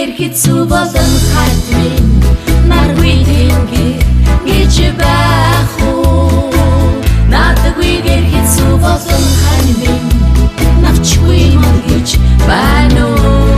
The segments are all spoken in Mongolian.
гэрхэд зүв болон хатмын наргүй тэнгэр гэж байх уу надгүй гэрхэд зүв болон хатмын навчгүй мод гэж байна уу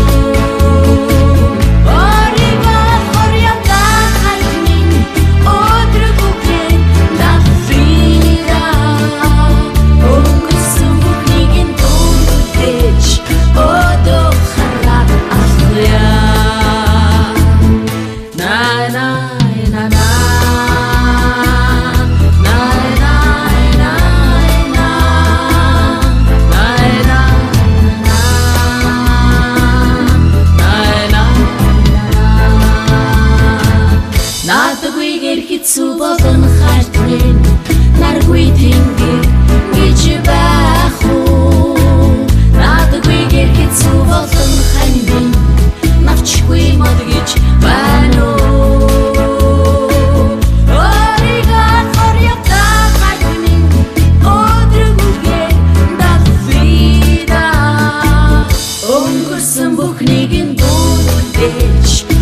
надгүй гэрхэд зүв болон хатмын наргүй тэнгэр гэж байх уу надгүй гэрхэд зүв болон хатмын навчгүй мод гэж байна уу оригоо хорьята хатмын өдрөгүгээр давида өнгөрсөн бүхнийг нь дуудаж